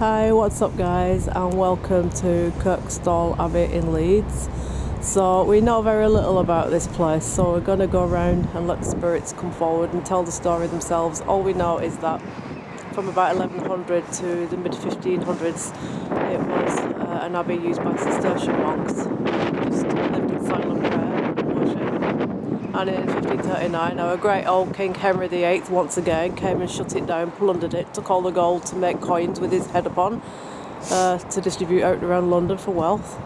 Hi, what's up guys, and welcome to Kirkstall Abbey in Leeds. So we know very little about this place, so we're going to go around and let the spirits come forward and tell the story themselves. All we know is that from about 1100 to the mid 1500s it was an abbey used by Cistercian monks who just lived in silent prayer and worship. And in 1539 our great old King Henry VIII once again came and shut it down, plundered it, took all the gold to make coins with his head upon, to distribute out around London for wealth,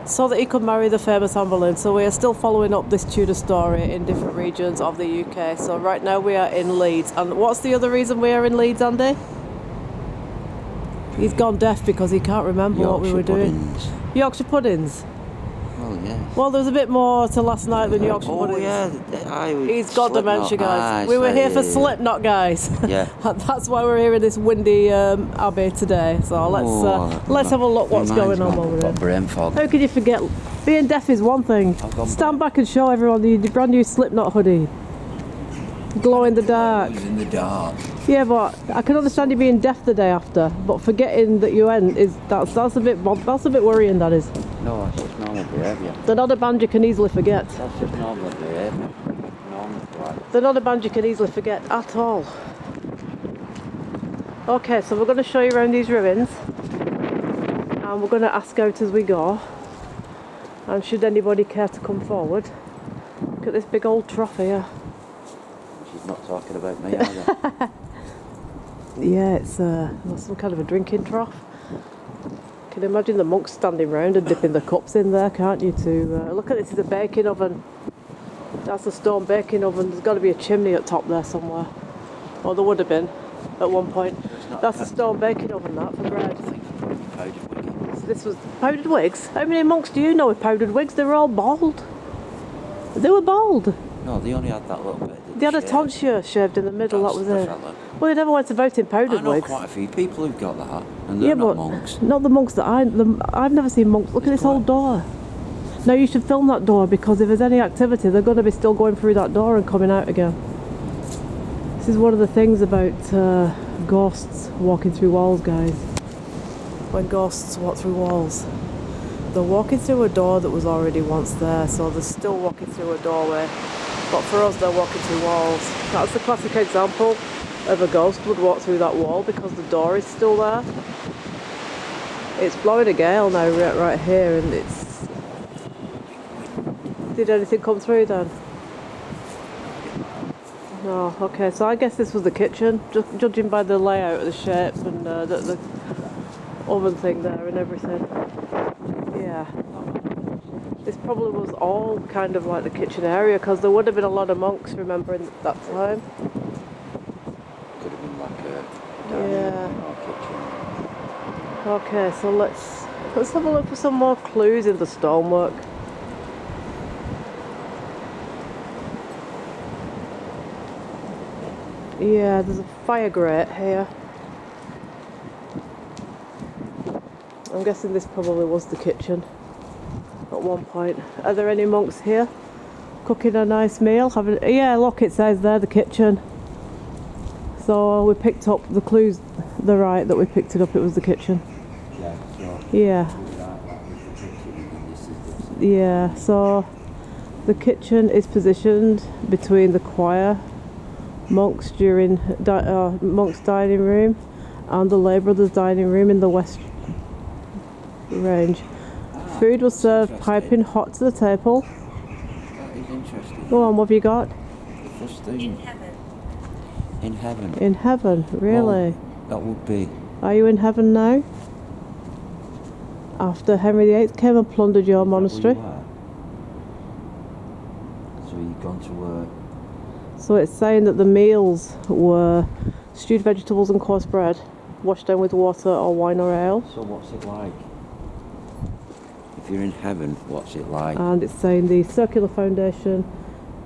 so that he could marry the famous Anne Boleyn. So we are still following up this Tudor story in different regions of the UK. So right now we are in Leeds. And what's the other reason we are in Leeds, Andy? He's gone deaf because he can't remember what we were doing. Puddings. Yorkshire puddings. Oh yeah. Well, there was a bit more to last night than Yorkshire puddings. He's got dementia, guys. We were here for Slipknot, guys. Yeah. That's why we're here in this windy abbey today. So let's have a look what's going on over there. Brain fog. How could you forget? Being deaf is one thing. Stand back and show everyone the brand new Slipknot hoodie. Glow in the dark. In the dark. Yeah, but I can understand you being deaf the day after, but forgetting that you went that's a bit worrying. That is. No, it's just normal behaviour. They're not a band you can easily forget. That's just normal behaviour. They're not a band you can easily forget at all. Okay, so we're going to show you around these ruins, and we're going to ask out as we go. And should anybody care to come forward, look at this big old trough here. She's not talking about me either. Yeah, it's some kind of a drinking trough. You can imagine the monks standing round and dipping the cups in there, can't you? Look at this, is a baking oven. That's a stone baking oven. There's got to be a chimney at top there somewhere. Or there would have been at one point. That's a stone baking oven, that, for bread. So this was powdered wigs. How many monks do you know with powdered wigs? They were all bald. They were bald. No, they only had that little bit. They had a tonsure shaved in the middle, that was it. Well, they never went about in powdered wigs. I know quite a few people who've got that, and they're not monks. Not the monks that I've never seen monks. Look at this old door. Now you should film that door, because if there's any activity, they're going to be still going through that door and coming out again. This is one of the things about ghosts walking through walls, guys. When ghosts walk through walls, they're walking through a door that was already once there, so they're still walking through a doorway. But for us, they're walking through walls. That's the classic example of a ghost would walk through that wall, because the door is still there. It's blowing a gale now right here, and it's... Did anything come through then? No, okay, so I guess this was the kitchen, judging by the layout of the shape and the oven thing there and everything. Yeah. This probably was all kind of like the kitchen area, because there would have been a lot of monks, remember, in that time. Could have been like a kitchen. Okay, so let's have a look for some more clues in the stonework. Yeah, there's a fire grate here. I'm guessing this probably was the kitchen at one point. Are there any monks here cooking a nice meal? Yeah, look, it says there, the kitchen. So we picked up the clues, they're right that we picked it up, it was the kitchen. Yeah, sure. Yeah. Yeah, so the kitchen is positioned between the choir, monks monks' dining room, and the lay brothers' dining room in the west range. Food was served piping hot to the table. That is interesting. Go on, what have you got? The first thing. In heaven. In heaven. In heaven, really? Well, that would be. Are you in heaven now? After Henry VIII came and plundered your monastery. So you've gone to work. So it's saying that the meals were stewed vegetables and coarse bread, washed down with water or wine or ale. So what's it like? If you're in heaven, what's it like? And it's saying the circular foundation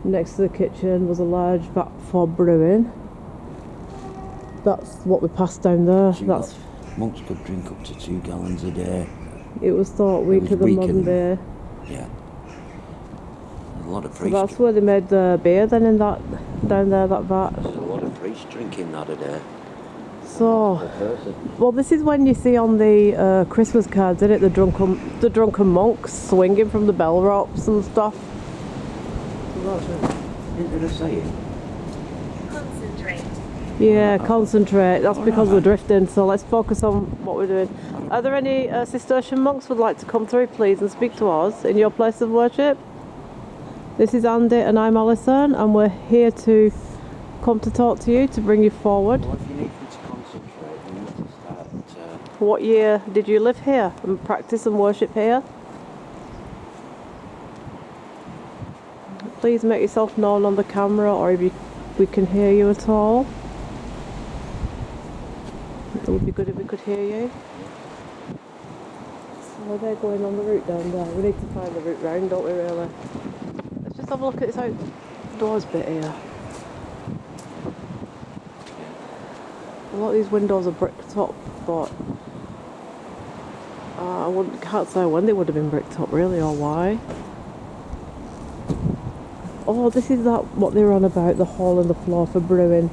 next to the kitchen was a large vat for brewing. That's what we passed down there. So monks could drink up to 2 gallons a day. It was thought weaker than modern beer. Yeah. A lot of So priests. that's where they made the beer then, in that down there, that vat. There's a lot of priests drinking that a day. So, The person. well, this is when you see on the Christmas cards, isn't it? The drunken monks swinging from the bell ropes and stuff. Isn't it a saying? Concentrate. Yeah, concentrate. That's because we're drifting. So let's focus on what we're doing. Are there any Cistercian monks would like to come through, please, and speak to us in your place of worship? This is Andy and I'm Alison, and we're here to come to talk to you, to bring you forward. Well, if you need them to concentrate, you need to start. What year did you live here and practice and worship here? Please make yourself known on the camera, or if we can hear you at all. It would be good if we could hear you. So they're going on the route down there. We need to find the route round, don't we, really? Let's just have a look at this outdoors bit here. A lot of these windows are bricked up, but can't say when they would have been bricked up, really, or why. Oh, this is what they were on about, the hole in the floor for brewing.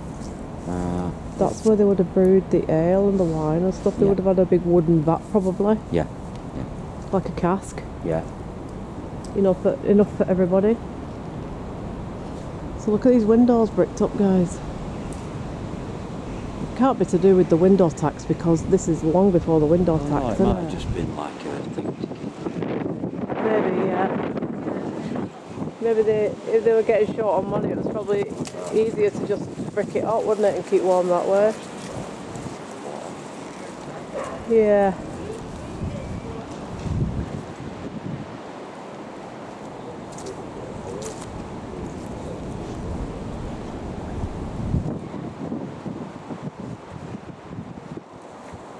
That's where they would have brewed the ale and the wine and stuff. They would have had a big wooden vat, probably. Yeah. Like a cask. Yeah. Enough for everybody. So look at these windows bricked up, guys. It can't be to do with the window tax, because this is long before the window tax, It isn't might it? have just been like a thing to keep. Maybe, yeah. Maybe if they were getting short on money, it was probably easier to just brick it up, wouldn't it, and keep warm that way. Yeah.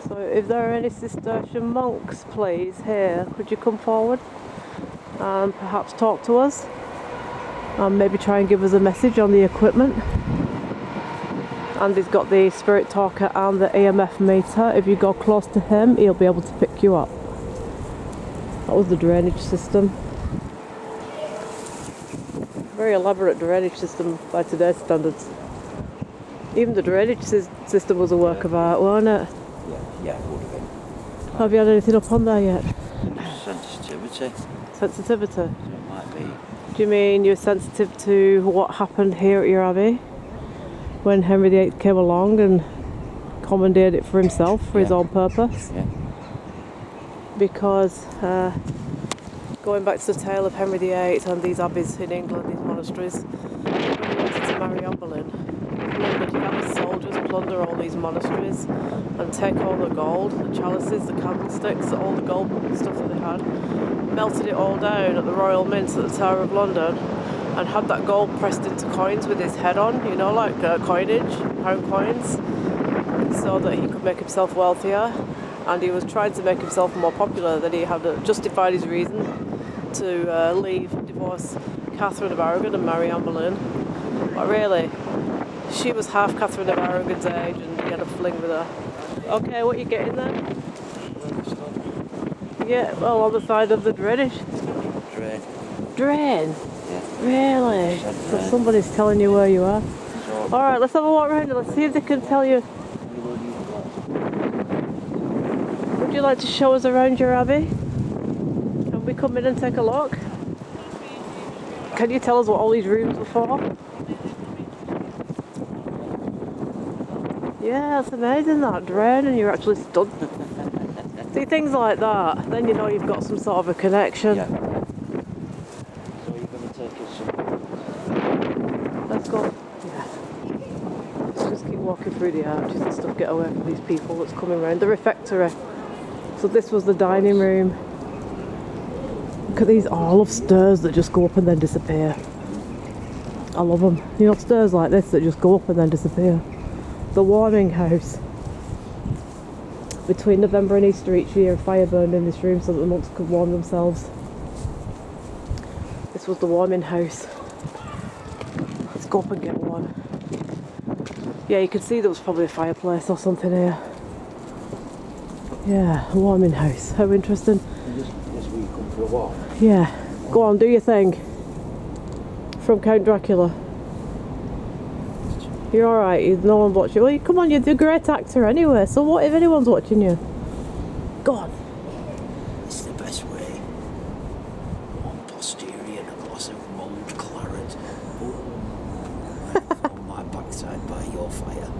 So if there are any Cistercian monks, please, here, could you come forward and perhaps talk to us? And maybe try and give us a message on the equipment. Andy's got the spirit talker and the EMF meter. If you go close to him, he'll be able to pick you up. That was the drainage system. Very elaborate drainage system by today's standards. Even the drainage system was a work of art, wasn't it? Yeah, it would have been. Have you had anything up on there yet? Sensitivity. Sensitivity? So it might be. Do you mean you're sensitive to what happened here at your abbey when Henry VIII came along and commandeered it for himself, for his own purpose? Yeah. Because going back to the tale of Henry VIII and these abbeys in England, these monasteries, when he wanted to marry Anne Boleyn, he had his soldiers plunder all these monasteries and take all the gold, the chalices, the candlesticks, all the gold stuff that they had, melted it all down at the Royal Mint at the Tower of London, and had that gold pressed into coins with his head on, you know, like coinage, pound coins, so that he could make himself wealthier. And he was trying to make himself more popular, that he had justified his reason to divorce Catherine of Aragon and marry Anne Boleyn. But really, she was half Catherine of Aragon's age and he had a fling with her. Okay, what are you getting there? Yeah, well, on the side of the drainage. Drain. Drain? Yeah. Really? So somebody's telling you where you are. Alright, let's have a walk around and let's see if they can tell you. Would you like to show us around your abbey? Can we come in and take a look? Can you tell us what all these rooms are for? Yeah, it's amazing, that drain, and you're actually stood. See, things like that, then you know you've got some sort of a connection. Yeah. So you're going to take us some. Let's go. Yeah. Let's just keep walking through the arches and stuff, get away from these people that's coming around. The refectory. So this was the dining room. Look at these. Oh, I love stairs that just go up and then disappear. I love them. You know, stairs like this that just go up and then disappear. The warming house. Between November and Easter each year, a fire burned in this room so that the monks could warm themselves. This was the warming house. Let's go up and get one. Yeah, you can see there was probably a fireplace or something here. Yeah, a warming house. How interesting. This where you come for a walk. Yeah. Go on, do your thing. From Count Dracula. You're alright, no one's watching. Well, come on, you're a great actor anyway, so what if anyone's watching you? Go on. It's the best way. One posterior and a glass of mulled claret. Oh, on my backside by your fire.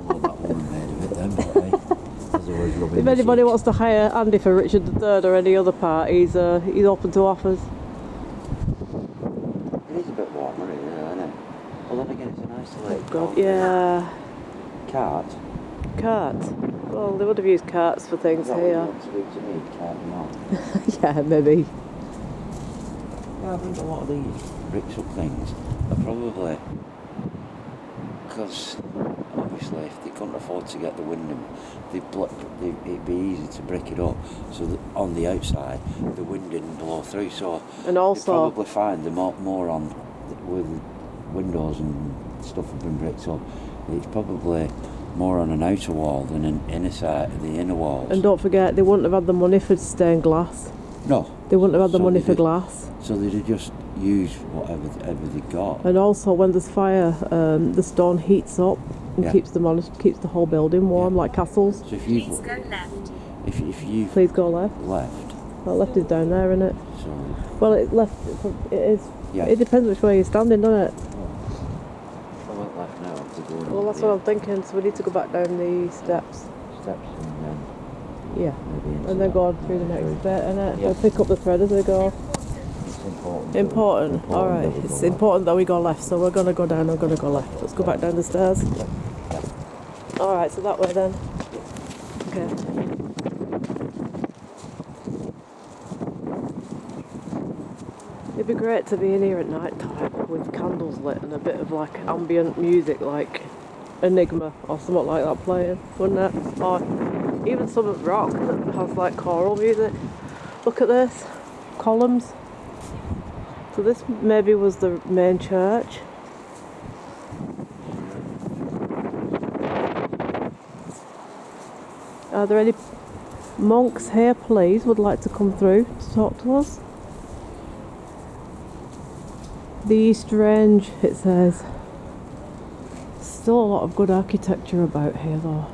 Well, that woman made of it then, but otherwise rubbing If the anybody seat. wants to hire Andy for Richard III or any other part, he's open to offers. It is a bit warmer here, isn't it? Well, then again, it's a nice little God, yeah. cart. Cart. Well, they would have used carts for things Is that what you here. want to do to me? Cart them out. Yeah, maybe. Yeah, I think a lot of these bricks up things are probably because obviously if they couldn't afford to get the windham, it'd be easy to brick it up so that on the outside the wind didn't blow through. So And you also, probably find them more on with windows and stuff have been bricked up. It's probably more on an outer wall than an inner side, the inner walls. and don't forget, they wouldn't have had the money for stained glass. No. They wouldn't have had the So money they for did- glass. So they'd just use whatever they got. And also, when there's fire, the stone heats up and Yeah. keeps the whole building warm, Yeah. like castles. So if you Please go left. if you Please go left. left, Well, left is down there, isn't it? so Well, it left. It is. yeah. It depends which way you're standing, doesn't it? I went left now to go Well, that's what I'm thinking. So we need to go back down the steps. steps and then Yeah. maybe into And then that go on through the next bit, innit? Yeah. We'll pick up the thread as we go. It's important. Important. All right. that we It's go important that we go left. So we're gonna go down. I'm gonna go left. Let's go back down the stairs. All right. So that way then. Okay. It'd be great to be in here at night time with candles lit and a bit of like ambient music, like Enigma or something like that playing, wouldn't it? Or even some rock that has like choral music. Look at this, columns. So this maybe was the main church. Are there any monks here, please, would like to come through to talk to us? The Strange, it says. Still a lot of good architecture about here, though.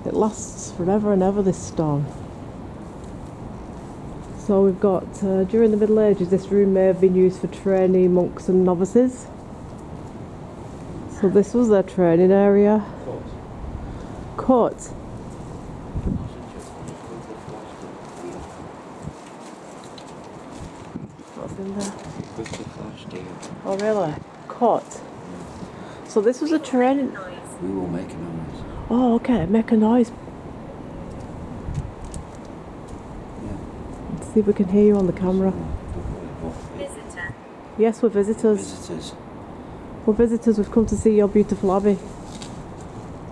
It lasts forever and ever, this stone. So we've got, during the Middle Ages, this room may have been used for trainee monks and novices. So this was their training area. Court. What's in there? Oh really? Court. So this was a training... Noise. We will make a noise. Oh okay, make a noise. Yeah. Let's see if we can hear you on the camera. Visitor. Yes, we're visitors. Visitors. We're visitors, we've come to see your beautiful abbey.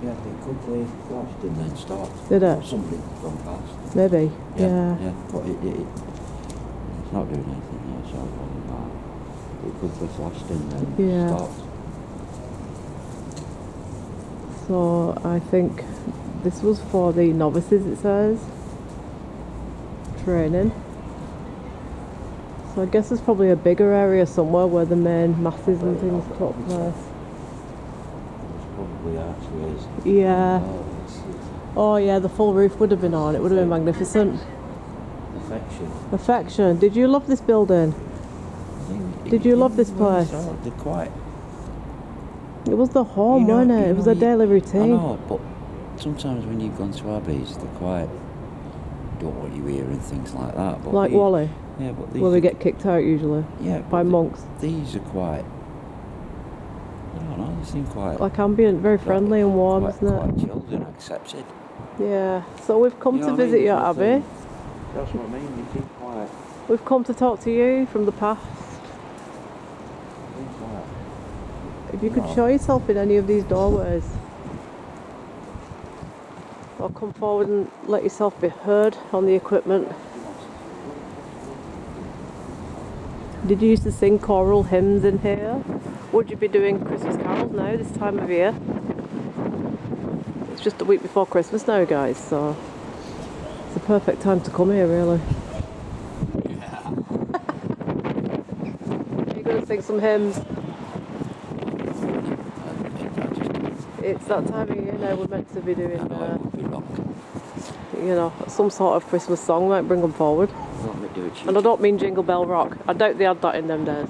Yeah, it could be flashed and then stopped. Did it? Or somebody's gone past. Maybe, yeah. Yeah. But it's not doing anything. No, it's all falling back. It could be flashed and then Yeah. stopped. So I think this was for the novices, it says. Training. So I guess there's probably a bigger area somewhere where the main masses and things took place. It's probably archways. Yeah. Oh, it's Oh yeah, the full roof would have been on. It would have been magnificent. affection. Affection. Did you love this building? Did you love this place? They're quite. It was the home, wasn't it? It was a daily I routine. know, but sometimes when you've gone to Abbeys, they're quite. Don't want you here and things like that. But Like these, Wally, Yeah, but these. where they get kicked out usually yeah, by but monks. These are quite. I don't know. They seem quite. Like ambient, very friendly and warm, quite, isn't it? quite chilled and accepted. Yeah. So we've come You know to what I visit mean? your There's abbey. nothing- That's what I mean. You seem quite. We've come to talk to you from the past. Seem quite. If you could No. show yourself in any of these doorways. Or come forward and let yourself be heard on the equipment. Did you used to sing choral hymns in here? Would you be doing Christmas carols now, this time of year? It's just a week before Christmas now, guys, so it's the perfect time to come here, really. You're going to sing some hymns. It's that time of year now. We're meant to be doing, I know it would be wrong. you know, some sort of Christmas song. Might bring them forward. Don't we do a cheeky, And I don't mean Jingle Bell Rock. I doubt they had that in them days.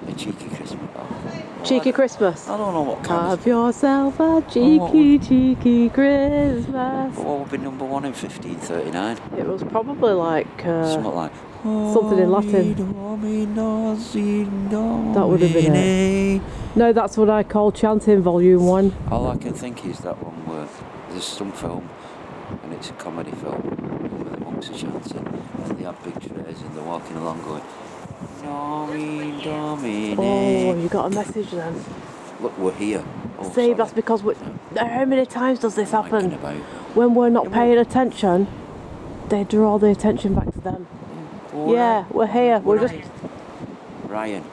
a cheeky Christmas? Cheeky Christmas. I don't know what kind Have of... yourself a what cheeky Christmas. What would be number one in 1539? It was probably like Something like... something in Latin. That would have been it. No, that's what I call chanting volume 1. All I can think is that one where there's some film, and it's a comedy film, where the monks are chanting, and they have big trays and they're walking along going, Domine, Domine. Oh, you got a message then. Look, we're here. Oh, See, that's because how many times does this happen? About. When we're not paying attention, they draw the attention back to them. Oh, Yeah, we're here. We're just. Ryan,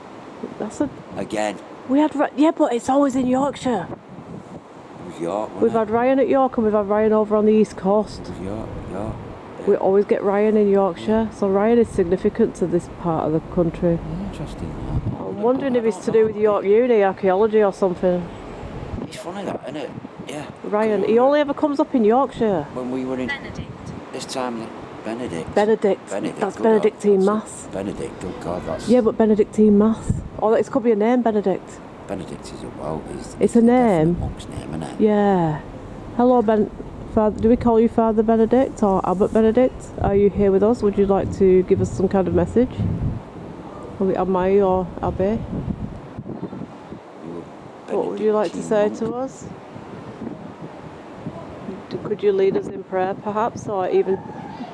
That's a. again. We had. Yeah, but it's always in Yorkshire. It was York, wasn't We've it? had Ryan at York and we've had Ryan over on the East Coast. It was York. Yeah. We always get Ryan in Yorkshire, so Ryan is significant to this part of the country. Interesting. I'm wondering if it's to do with York Uni, archaeology or something. It's funny that, isn't it? Yeah. Ryan, he only ever comes up in Yorkshire. When we were in Benedict. this time, Benedict. Benedict. That's good Benedictine God, Mass. Benedict, good God, that's... Yeah, but Benedictine Mass. Oh, it could be a name, Benedict. Benedict is a well, It's a name. Monk's name, isn't it? Yeah. Hello, Father. Do we call you Father Benedict or Abbot Benedict? Are you here with us? Would you like to give us some kind of message? Are we Abbey or Abbey? What would you like to say to us? Could you lead us in prayer, perhaps, or even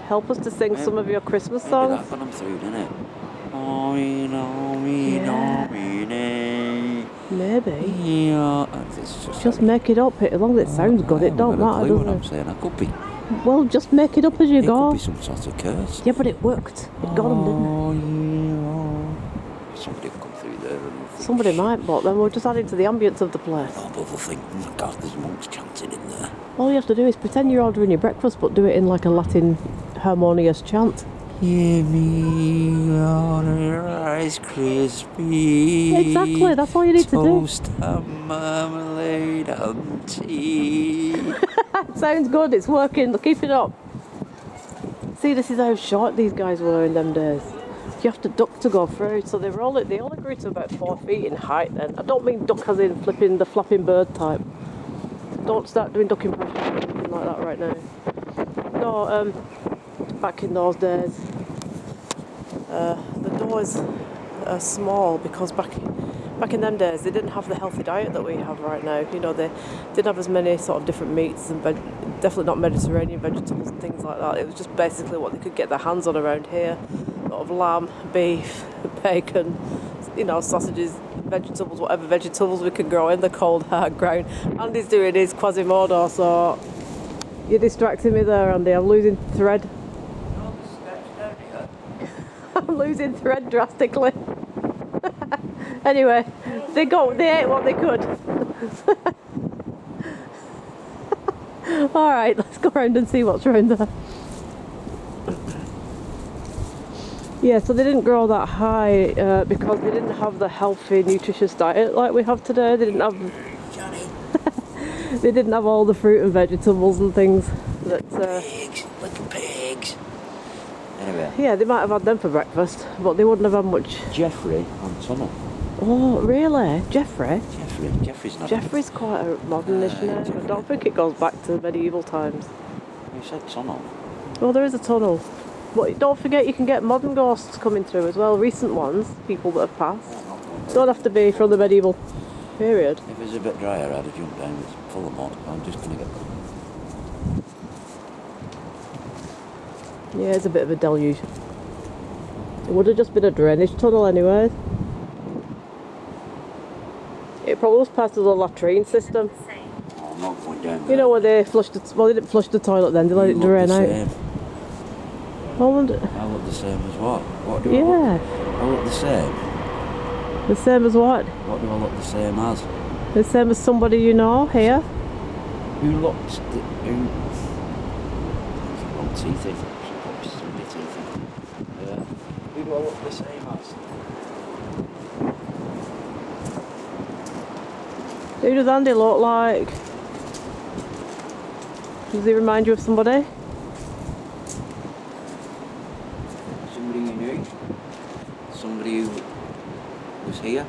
help us to sing some of your Christmas Maybe songs? that got them through, didn't it? Domine, Domine, Domine. Maybe. Yeah. Just make it up. As long as it sounds good, it don't matter, does what I'm it? saying. I could be. Well, just make it up as you It go. could be some sort of curse. Yeah, but it worked. It got them, didn't Somebody will come through there and it? think, Somebody might, but then we'll just add it to the ambience of the place. oh, but they'll think, oh my God, there's monks chanting in there. All you have to do is pretend you're ordering your breakfast, but do it in like a Latin harmonious chant. Give me on Rice Krispie. Exactly, that's all you need to do. Toast and marmalade and tea. Sounds good, it's working, keep it up. See, this is how short these guys were in them days. You have to duck to go through, so they only grew to about 4 feet in height then. I don't mean duck as in flipping the flapping bird type. Don't start doing duck impressions or anything like that right now. No, back in those days, the doors are small because back in them days they didn't have the healthy diet that we have right now. You know, they didn't have as many sort of different meats and definitely not Mediterranean vegetables and things like that. It was just basically what they could get their hands on around here. Sort of lamb, beef, bacon, you know, sausages, vegetables, whatever vegetables we can grow in the cold hard ground. Andy's doing his Quasimodo, so you're distracting me there, Andy. I'm losing thread. I'm losing thread drastically. Anyway, they ate what they could. Alright, let's go around and see what's around there. Yeah, so they didn't grow that high because they didn't have the healthy, nutritious diet like we have today. They didn't have they didn't have all the fruit and vegetables and things that Pigs, little pigs. Anyway, yeah, they might have had them for breakfast, but they wouldn't have had much. Jeffrey on Tunnel. Oh, really? Jeffrey's not. Jeffrey's quite a modernish name. I don't think it goes back to medieval times. You said Tunnel. Well, there is a tunnel. But don't forget you can get modern ghosts coming through as well, recent ones, people that have passed. Don't have to be from the medieval period. If it's a bit drier, I'd have jumped down. It's full of mud. I'm just going to get... Yeah, it's a bit of a deluge. It would have just been a drainage tunnel anyway. It probably was part of the latrine system. Oh, I'm not going down there. You know where they flushed it, well they didn't flush the toilet then, they let it drain out. Well, I look the same as what? What do I look? yeah. I look the same. The same as what? What do I look the same as? The same as somebody you know here. Who looks... Who... Wrong teeth in. Should put somebody teeth in. Who do I look the same as? Who does Andy look like? Does he remind you of somebody? Somebody you knew? Somebody who was here?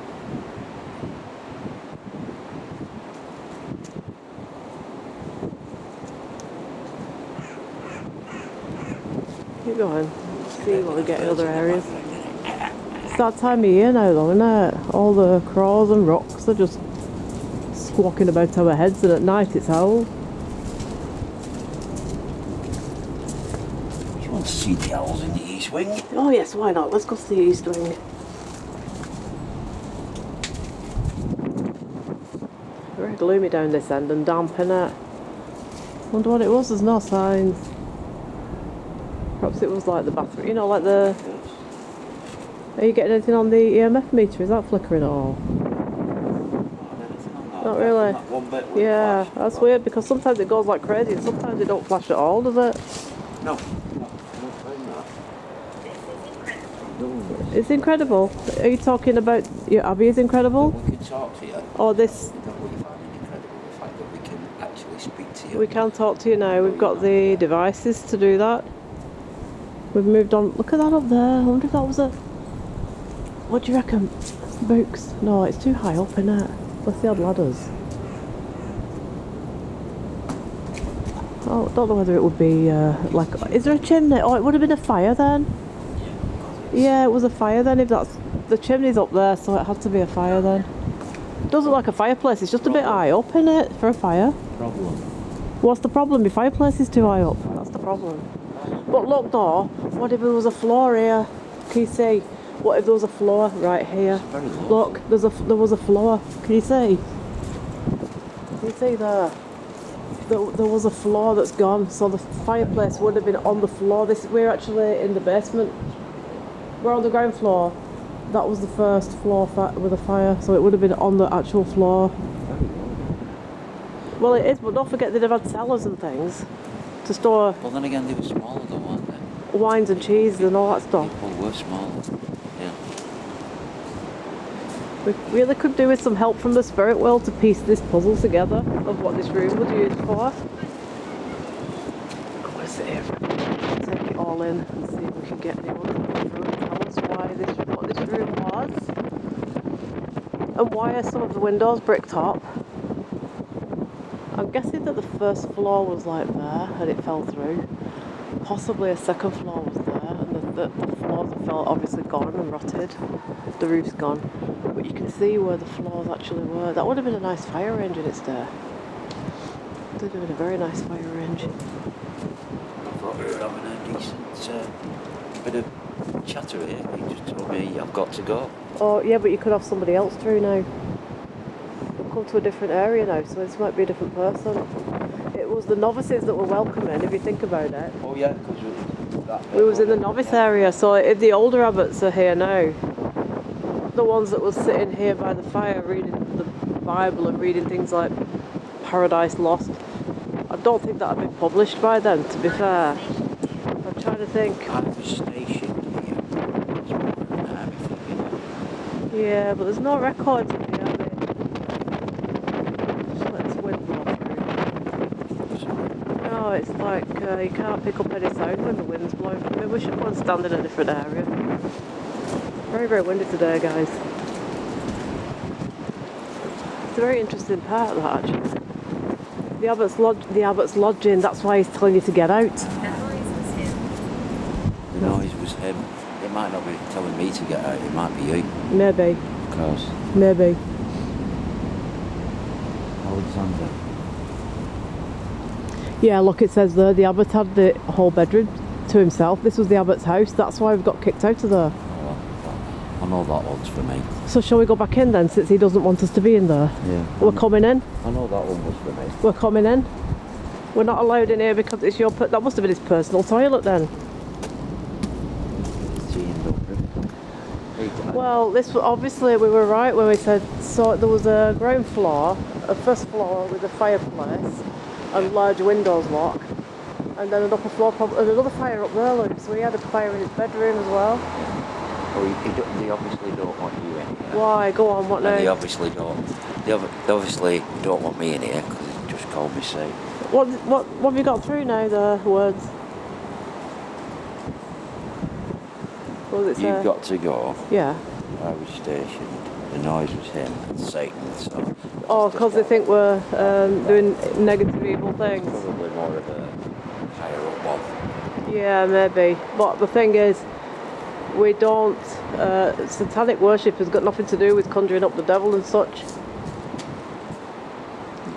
Keep going. See what we get in other areas. It's that time of year now though, isn't it? All the crows and rocks are just squawking about our heads, and at night it's owls. Do you want to see the owls in the east wing? Oh yes, why not? Let's go see East Wing. Very gloomy down this end and damp, innit? Wonder what it was, there's no signs. Perhaps it was like the bathroom, you know, like the... Are you getting anything on the EMF meter? Is that flickering at all? Not really. Yeah, that's weird because sometimes it goes like crazy and sometimes it don't flash at all, does it? No. It's incredible. Are you talking about your Abbey is incredible? We can talk to you. Or this? Is that what you find incredible? The fact that we can actually speak to you. We can talk to you now. We've got the devices to do that. We've moved on. Look at that up there. I wonder if that was a... What do you reckon? Spooks? No, it's too high up, innit? Let's see, had ladders. Oh, don't know whether it would be like... Is there a chimney? Oh, it would have been a fire then. Yeah, it was a fire then. If that's... The chimney's up there, so it had to be a fire then. Doesn't look like a fireplace. It's just a bit high up, innit, for a fire. Problem. What's the problem? The fireplace is too high up. That's the problem. But look though, what if there was a floor here? Can you see? What if there was a floor right here? Very low. Look, there was a floor. Can you see? Can you see there? There was a floor that's gone, so the fireplace would have been on the floor. We're actually in the basement. We're on the ground floor. That was the first floor with a fire, so it would have been on the actual floor. Well, it is, but don't forget they'd have had cellars and things to store Well, then again, they were smaller though, weren't they? wines and cheese and all that stuff. People were smaller. Yeah. We really could do with some help from the spirit world to piece this puzzle together of what this room was used for. I'm going to sit here, take it all in and see if we can get anyone to come through and tell us what this room was. And why are some of the windows brick top? I'm guessing that the first floor was like there and it fell through. Possibly a second floor was there and the floors have felt obviously gone and rotted. The roof's gone. But you can see where the floors actually were. That would have been a nice fire range in its day. Would have been a very nice fire range. I thought we were having a decent bit of chatter here. You just told me I've got to go. Oh yeah, but you could have somebody else through now. We've come to a different area now, so this might be a different person. It was the novices that were welcoming, if you think about it. Oh yeah, because We was in the novice area, so if the older abbots are here now, the ones that was sitting here by the fire reading the Bible and reading things like Paradise Lost, I don't think that had been published by then, to be fair. I'm trying to think. I was stationed here. That's what we're in Abbey thinking. Yeah, but there's no records of the Abbey. Just let this wind blow through. No, it's like you can't pick up any sound when the wind's blowing. Maybe we should go and stand in a different area. Very, very windy today, guys. It's a very interesting part, that actually. The Abbot's lodging, that's why he's telling you to get out. That noise was him. The noise was him. It might not be telling me to get out, it might be you. Maybe. Because Maybe. Alexander. Yeah, look, it says there, the Abbot had the whole bedroom to himself. This was the Abbot's house, that's why we've got kicked out of there. Oh, I know that one's for me. So shall we go back in then, since he doesn't want us to be in there? Yeah. We're coming in. I know that one was for me. We're coming in. We're not allowed in here because it's your... That must have been his personal toilet then. Well, this was, obviously we were right when we said, so there was a ground floor, a first floor with a fireplace and large windows lock, and then an upper floor, and another fire up there, look. So he had a fire in his bedroom as well. Oh, they obviously don't want you in here. Why? Go on, what And they now? obviously don't They obviously don't want me in here because it just called me safe. What have you got through now, the words? What does it say? You've got to go. Yeah. I was stationed. The noise was him and Satan, so... Oh, because they think we're doing negative evil things. Probably more of a higher up one. Yeah, maybe. But the thing is, we don't... satanic worship has got nothing to do with conjuring up the devil and such.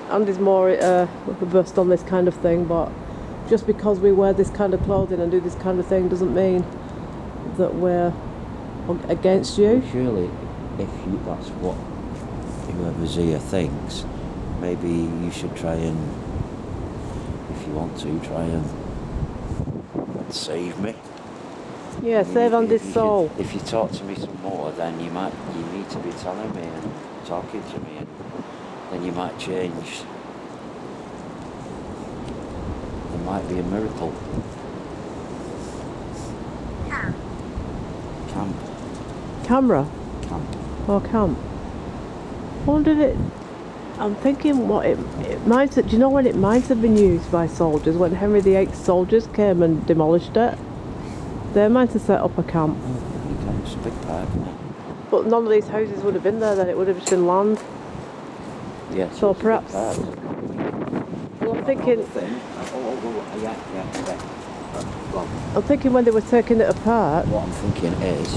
Andy's more versed on this kind of thing, but just because we wear this kind of clothing and do this kind of thing doesn't mean that we're against you. Surely, if that's what whoever's here thinks, maybe you should try and, if you want to, try and save me. Yeah, save Andy's soul. If you talk to me some more, then you need to be telling me and talking to me, and then you might change. There might be a miracle. Camp. Camera? Camp. Or camp? I wonder if it... I'm thinking what it might... Do you know when it might have been used by soldiers? When Henry VIII's soldiers came and demolished it? They might have set up a camp. It's a big park, isn't it? But none of these houses would have been there then. It would have just been land. Yeah, So perhaps... Well, I'm thinking... I'm thinking when they were taking it apart... What I'm thinking is,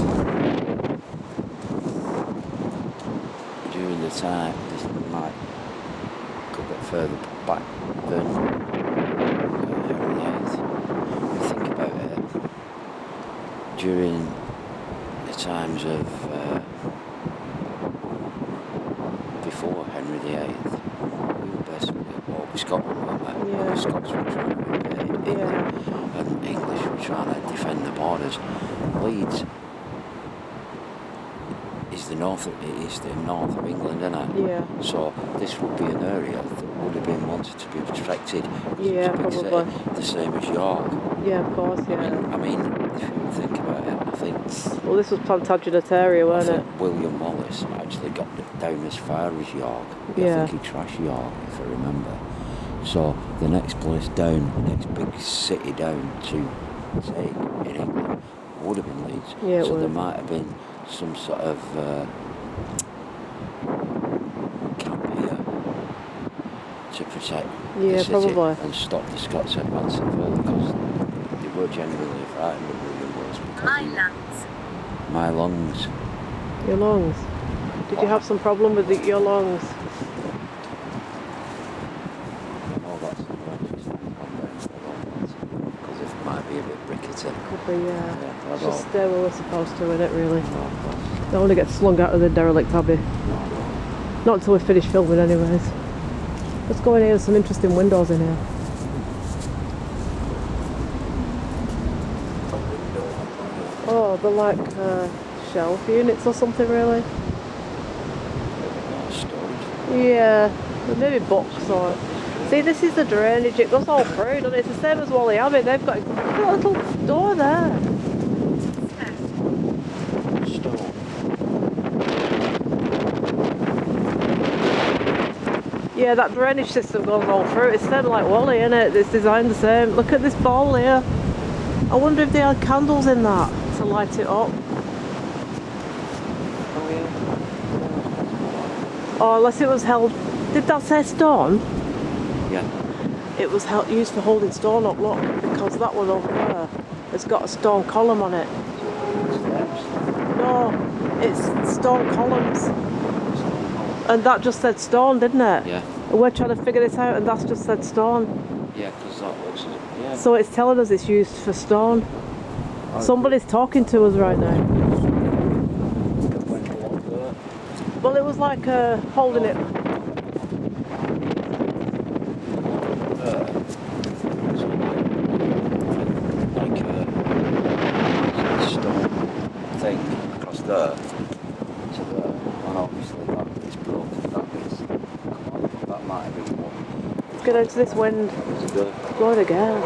during the time, this might go a bit further back than Henry VIII. If you think about it, during the times of before Henry VIII, we were basically at war with Scotland, weren't we? Yeah. The Scots were trying to invade England, Yeah. and English were trying to defend the borders. Leeds is the north of England, isn't it? Yeah. So this would be an area that would have been wanted to be protected. Yeah, It's a big city, probably. the same as York. Yeah, of course, yeah. I mean, if you think about it, I think. Well, this was Plantagenetaria, I wasn't think it? William Wallace actually got down as far as York. Yeah. I think he trashed York, if I remember. So the next place down, the next big city down to take in England would have been Leeds. Yeah, it so would. there might have been some sort of camp here to protect the city probably. and stop the Scots advancing further, because they were genuinely frightened of William Wallace because My he- lungs. my lungs. Your lungs. Did you have some problem with your lungs? Oh, that's because it might be a bit rickety. Could be, yeah. Yeah, I Just don't- stay where we're supposed to, innit, really? No, Don't want to get slung out of the derelict Abbey. Not until we finish filming, anyways. Let's go in here. There's some interesting windows in here. Oh, they're like shelf units or something, really. storage. Yeah, maybe books or... See, this is the drainage. It goes all through, doesn't it? It's the same as Wally Abbey. They've got a little door there. Store. Yeah, that drainage system goes all through. It's same like Wally, isn't it? It's designed the same. Look at this bowl here. I wonder if they had candles in that to light it up. Oh yeah. Or unless it was held... Did that say stone? Yeah. It was used for holding stone up, look, because that one over there has got a stone column on it. Steps. No, it's stone columns. And that just said stone, didn't it? Yeah. And we're trying to figure this out and that's just said stone. Yeah, because that looks. Yeah. So it's telling us it's used for stone. Somebody's talking to us right now. Well, it was like holding it. Like a stone thing across there to there, and obviously that is broken. That is. Come on, that might have been one. Let's get out to this wind. Let's go. Blow it again.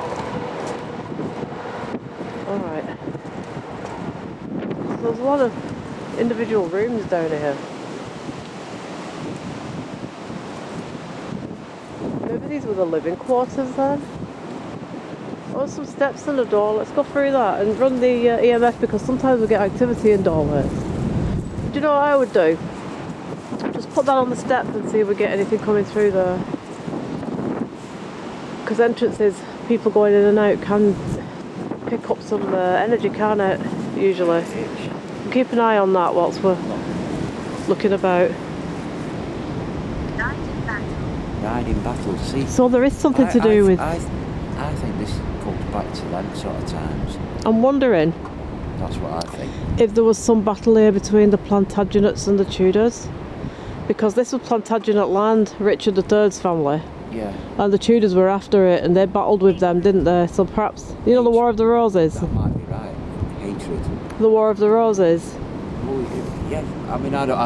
Alright. So there's a lot of individual rooms down here. these were the living quarters then. Oh, some steps and a door. Let's go through that and run the EMF because sometimes we get activity in doorways. Do you know what I would do? Just put that on the step and see if we get anything coming through there. Because entrances, people going in and out can pick up some energy, can't it? Usually. Keep an eye on that whilst we're looking about. Died in battle. See. So there is something to do with. I think this goes back to them sort of times. I'm wondering. That's what I think. If there was some battle here between the Plantagenets and the Tudors, because this was Plantagenet land, Richard III's family. Yeah. And the Tudors were after it, and they battled with them, didn't they? So perhaps, you know, the War of the Roses. That might be right. Hatred. The War of the Roses. Well, yeah. I mean, I don't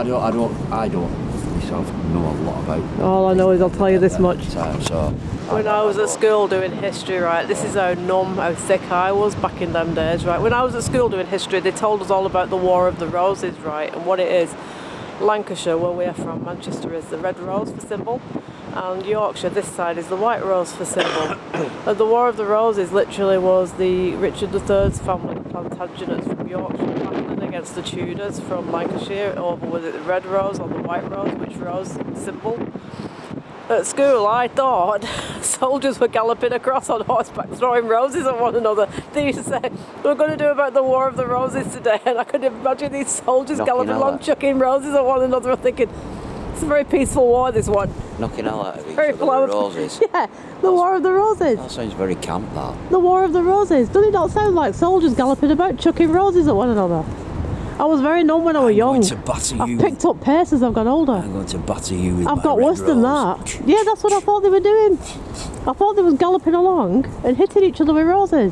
myself know a lot about. All I know is I'll tell you this much. So. When I was at school doing history, right, this is how numb, how thick I was back in them days, right. When I was at school doing history, they told us all about the War of the Roses, right, and what it is. Lancashire, where we're from, Manchester, is the red rose for symbol, and Yorkshire, this side, is the white rose for symbol. And the War of the Roses literally was the Richard III's family, the Plantagenets from Yorkshire, battling against the Tudors from Lancashire, over was it the red rose or the white rose, which rose symbol. At school, I thought soldiers were galloping across on horseback, throwing roses at one another. They used to say, "We're going to do about the War of the Roses today," and I could imagine these soldiers galloping along, chucking roses at one another. I'm thinking, it's a very peaceful war, this one. Knocking hell out of each Very other with roses. Yeah, the War of the Roses. That sounds very camp, that. The War of the Roses. Does it not sound like soldiers galloping about, chucking roses at one another? I was very numb when I was young. I've picked up pace as I've got older. I'm going to batter you with I've my got red worse than rose. that. Yeah, that's what I thought they were doing. I thought they was galloping along and hitting each other with roses.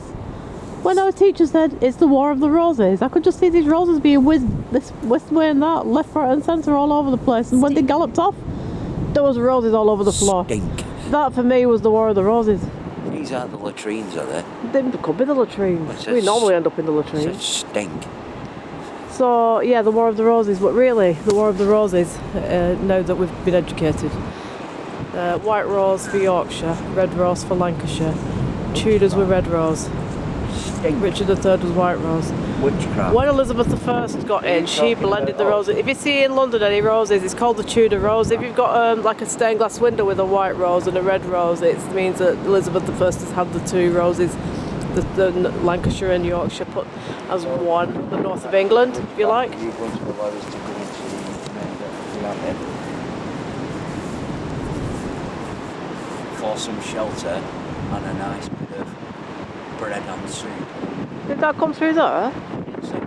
When our teacher said it's the War of the Roses, I could just see these roses being whizzed this way and that, left, right and centre all over the place. And when they galloped off, there was roses all over the floor. Stink. That for me was the War of the Roses. These aren't the latrines, are they? They could be the latrines. We normally end up in the It latrines. says stink. So yeah, the War of the Roses, but really the War of the Roses, now that we've been educated. White rose for Yorkshire, red rose for Lancashire. Tudors were red rose. Stink. Richard III was white rose. Witchcraft. When Elizabeth I got in, she blended the roses. If you see in London any roses, it's called the Tudor rose. If you've got like a stained glass window with a white rose and a red rose, it means that Elizabeth I has had the two roses, the Lancashire and Yorkshire put as one, the north of England, if you like. You're going to allow us to go into the Abbey for some shelter and a nice bit of bread and soup. Did that come through there?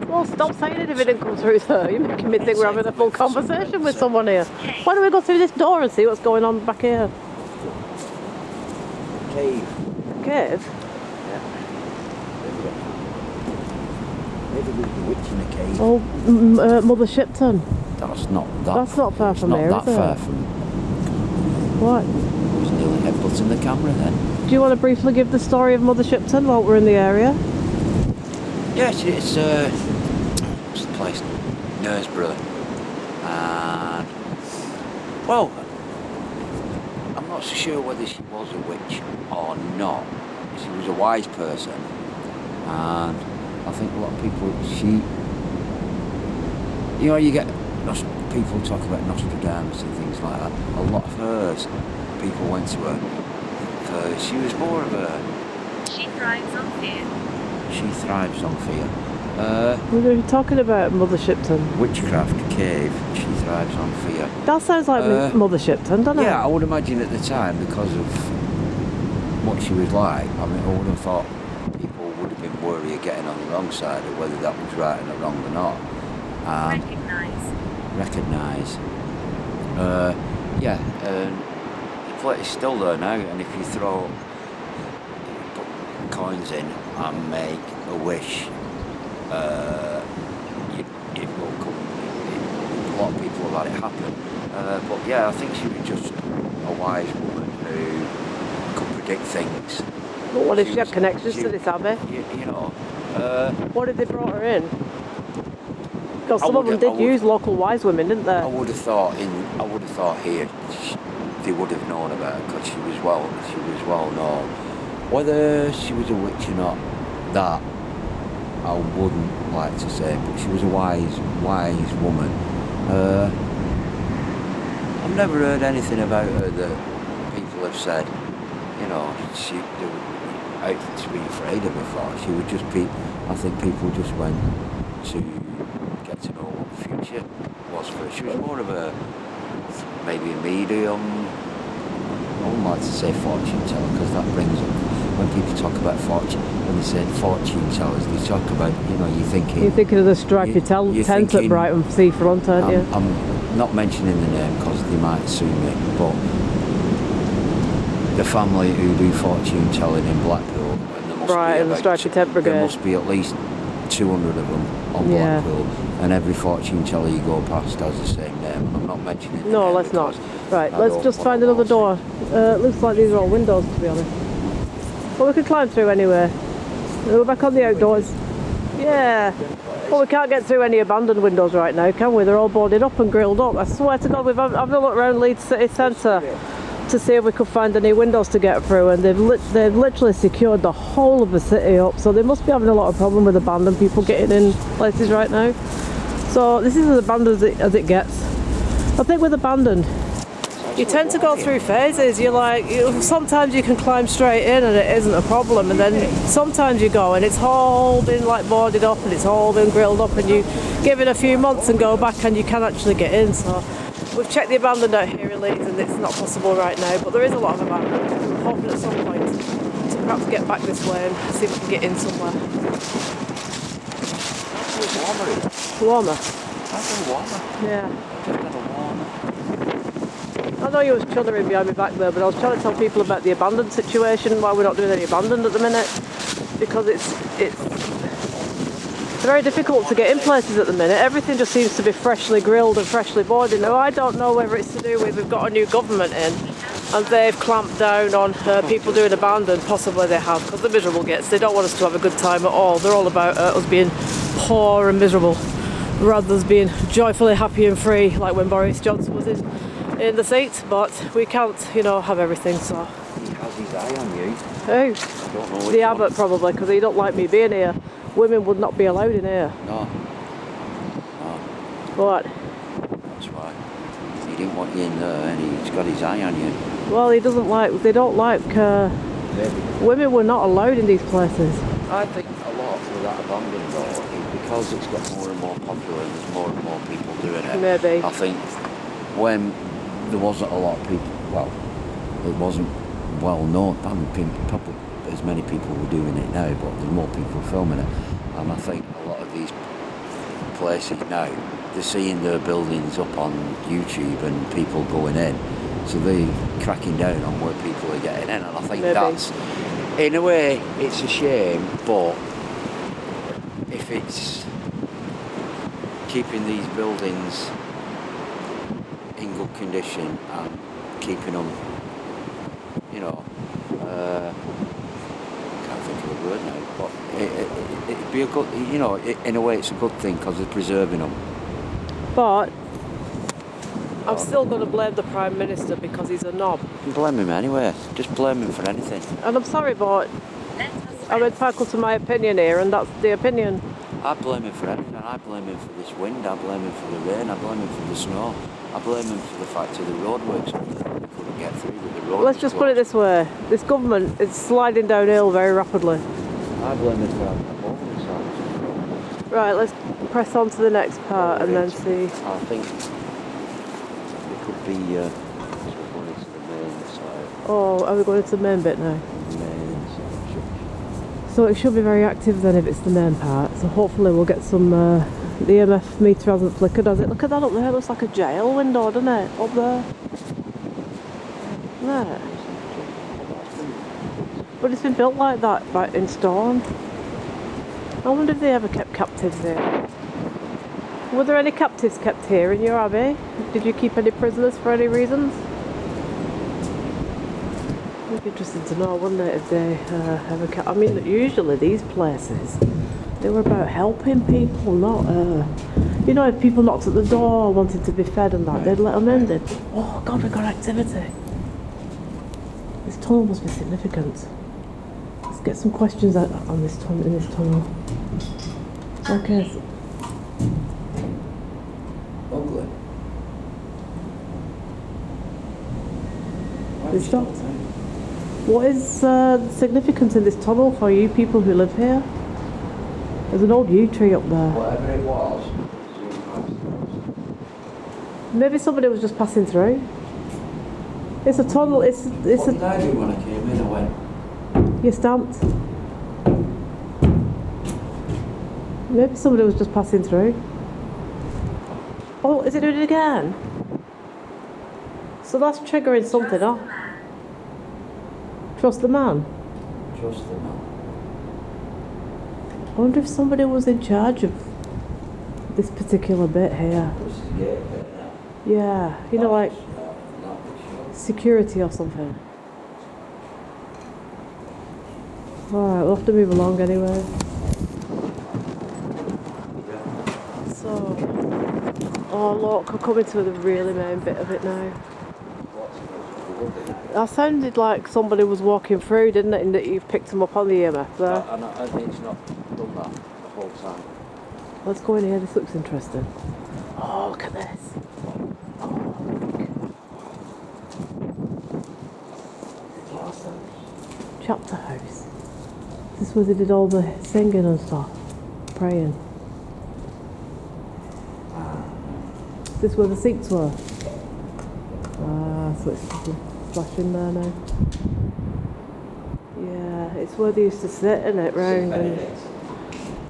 Well, stop saying it if it didn't come through there. You're making me think we're having a full conversation with someone here. Why don't we go through this door and see what's going on back here? Cave. Cave? Maybe there's a witch in a cave. Oh, Mother Shipton. That's not that. That's not far from here, not is that far it? from. What? I was nearly headbutting the camera then. Do you want to briefly give the story of Mother Shipton while we're in the area? Yes, it's what's the place? Knaresborough. And well, I'm not so sure whether she was a witch or not. She was a wise person, and I think a lot of people, you know, you get people talk about Nostradamus and things like that. A lot of hers, people went to her. She was more of a... She thrives on fear. She thrives on fear. We were talking about Mother Shipton. Witchcraft cave, she thrives on fear. That sounds like Mother Shipton, doesn't it? Yeah, I would imagine at the time, because of what she was like, I mean, I would have thought people would have been worried of getting on the wrong side of whether that was right and wrong or not. Recognise. Yeah, and the plate is still there now, and if you put coins in and make a wish, it will come. A lot of people have had it happen. But yeah, I think she was just a wise woman who could predict things. But what if she had connections to this Abbey? You know. What did they brought her in? Because some of them did use local wise women, didn't they? I would have thought here they would have known about her because she was well known. Whether she was a witch or not, that I wouldn't like to say, but she was a wise woman. I've never heard anything about her that people have said, you know, they were out to be afraid of her for. She would just be, I think people just went to get to know what the future was for her. She was more of a, maybe a medium. I wouldn't like to say fortune teller because that brings up, when people talk about fortune, when they say fortune tellers, they talk about, you know, you're thinking of the stripy tent at Brighton seafront, aren't you? I'm not mentioning the name because they might sue me, but the family who do fortune telling in Blackpool, and there must be and the stripy tent brigade. There must be at least 200 of them on Blackpool, and every fortune teller you go past has the same name. I'm not mentioning the No, name let's not. because Right, I let's don't just want find to another lose door. Looks like these are all windows, to be honest. Well, we could climb through anyway. We're back on the outdoors. Yeah. Well, we can't get through any abandoned windows right now, can we? They're all boarded up and grilled up. I swear to God, we've had a look around Leeds City Centre to see if we could find any windows to get through, and they've literally secured the whole of the city up. So they must be having a lot of problem with abandoned people getting in places right now. So this is as abandoned as it gets. I think with abandoned, you tend to go through phases. You're like, sometimes you can climb straight in and it isn't a problem, and then sometimes you go and it's all been like boarded up and it's all been grilled up, and you give it a few months and go back and you can actually get in. So we've checked the abandoned out here in Leeds and it's not possible right now, but there is a lot of abandoned. We're hoping at some point to perhaps get back this way and see if we can get in somewhere. Warmer? Yeah. I know you was chuddering behind me back there, but I was trying to tell people about the abandoned situation, why we're not doing any abandoned at the minute, because it's very difficult to get in places at the minute. Everything just seems to be freshly grilled and freshly boarded. Now, I don't know whether it's to do with we've got a new government in and they've clamped down on people doing abandoned. Possibly they have, because they're miserable gits. They don't want us to have a good time at all. They're all about us being poor and miserable rather than being joyfully happy and free like when Boris Johnson was in the seat. But we can't, have everything, so. He has his eye on you. Who? I don't know. The Abbott, probably, because he don't like me being here. Women would not be allowed in here. No. What? That's why. He didn't want you in there, and he's got his eye on you. Well, they don't like, women were not allowed in these places. I think a lot of that abandoned though is because it's got more and more popular and there's more and more people doing it. Maybe. I think when there wasn't a lot of people, well, it wasn't well known. I mean, probably as many people were doing it now, but there's more people filming it. And I think a lot of these places now, they're seeing their buildings up on YouTube and people going in, so they're cracking down on where people are getting in. And I think that's, in a way, it's a shame, but if it's keeping these buildings in good condition and keeping them, can't think of a word now, but it'd be a good, in a way it's a good thing because they're preserving them. But I'm still going to blame the Prime Minister because he's a knob. Blame him anyway, just blame him for anything. And I'm sorry, but I'm entitled to my opinion here, and that's the opinion. I blame him for anything. I blame him for this wind, I blame him for the rain, I blame him for the snow, I blame him for the fact of the roadworks that we couldn't get through with the road. Let's just put it this way, this government is sliding downhill very rapidly. I blame him for having a hole inside. Right, let's press on to the next part and then see. I think it could be going into the main side. Oh, are we going into the main bit now? Main side. So it should be very active then if it's the main part. So hopefully we'll get some, the EMF meter hasn't flickered, has it? Look at that up there, it looks like a jail window, doesn't it? Up there. There. But it's been built like that, right in stone. I wonder if they ever kept captives here. Were there any captives kept here in your abbey? Did you keep any prisoners for any reasons? It would be interesting to know, wouldn't it, if they ever kept... I mean, usually these places, they were about helping people, not... if people knocked at the door, wanted to be fed and that, they'd let them in. Oh, God, we've got activity. This tunnel must be significant. Let's get some questions out on this tunnel. In this tunnel. Okay. Ugly. It's not. What is the significance in this tunnel for you people who live here? There's an old yew tree up there. Whatever it was. Maybe somebody was just passing through. It's a tunnel. It's What a. did I do when I came in? I went. You're stamped. Maybe somebody was just passing through. Oh, is it doing it again? So that's triggering something off. Trust the man. Trust the man. I wonder if somebody was in charge of this particular bit here. This is the gate bit now. Yeah, you know, like Not sure. security or something. Alright, we'll have to move along anyway. So, oh look, we're coming to the really main bit of it now. That sounded like somebody was walking through, didn't it? And that you've picked them up on the EMF there. And it's not done that the whole time. Let's go in here, this looks interesting. Oh, look at this. Oh, look. Awesome. Chapter house. This is where they did all the singing and stuff. Praying. This is where the seats were. Ah, so it's flashing there now. Yeah, it's where they used to sit in it round. And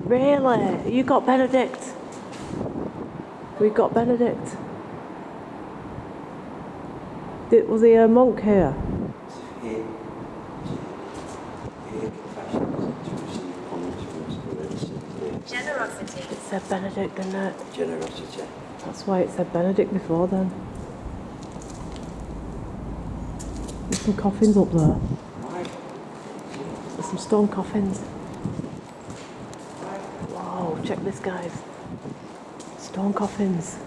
really? You got Benedict? We got Benedict. Was he a monk here? Generosity. It said Benedict, didn't it? Generosity. That's why it said Benedict before then. There's some coffins up there. There's some stone coffins. Whoa, check this, guys. Stone coffins.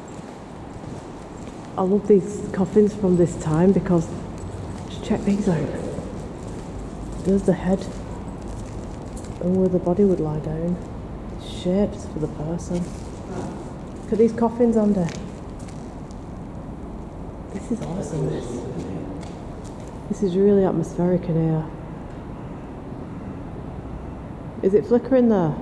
I love these coffins from this time because, just check these out. There's the head and where the body would lie down. Shapes for the person. Look at these coffins, Andy. This is awesome, this. This is really atmospheric in here. Is it flickering there?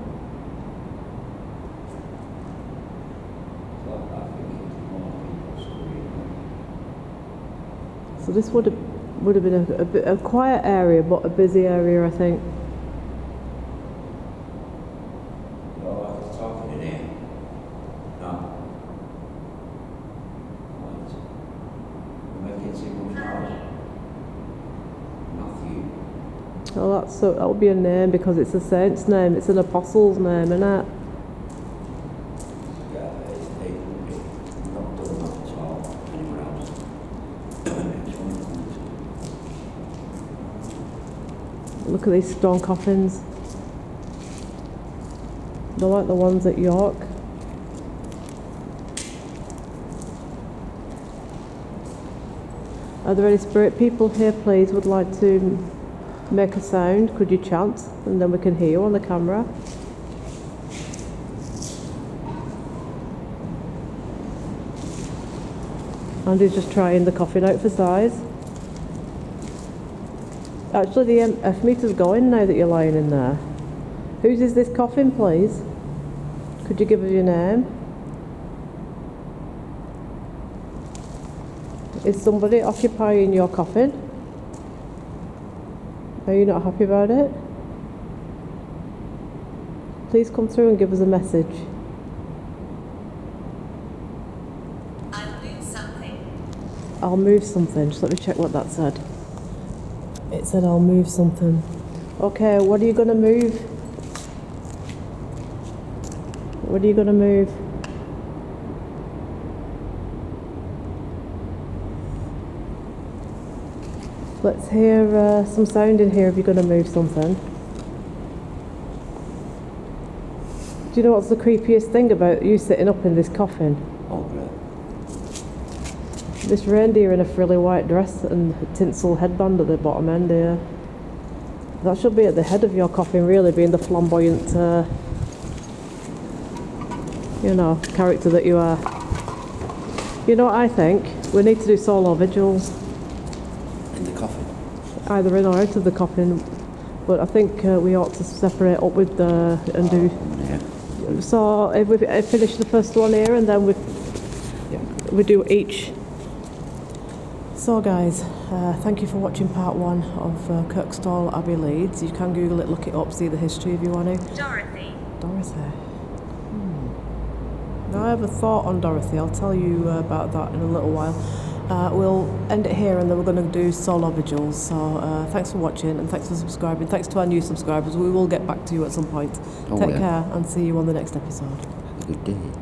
So this would have been a quiet area, but a busy area, I think. Oh, that would be a name because it's a saint's name. It's an apostle's name, isn't it? Look at these stone coffins. They're like the ones at York. Are there any spirit people here, please, would like to make a sound? Could you chant? And then we can hear you on the camera. Andy's just trying the coffin out for size. Actually, the EMF meter's going now that you're lying in there. Whose is this coffin, please? Could you give us your name? Is somebody occupying your coffin? Are you not happy about it? Please come through and give us a message. I'll move something. I'll move something. Just let me check what that said. It said I'll move something. Okay, what are you going to move? What are you going to move? Let's hear some sound in here if you're going to move something. Do you know what's the creepiest thing about you sitting up in this coffin? Oh, great. This reindeer in a frilly white dress and a tinsel headband at the bottom end here. That should be at the head of your coffin, really, being the flamboyant, you know, character that you are. You know what I think? We need to do solo vigils. In the coffin. Either in or out of the coffin. But I think we ought to separate up with the and do. Yeah. So if we finish the first one here and then we do each. So guys, thank you for watching part 1 of Kirkstall Abbey, Leeds. You can Google it, look it up, see the history if you want to. Dorothy. Dorothy. Now I have a thought on Dorothy. I'll tell you about that in a little while. We'll end it here and then we're going to do solo vigils. So thanks for watching and thanks for subscribing. Thanks to our new subscribers. We will get back to you at some point. Oh, Take yeah. care and see you on the next episode. Have a good day.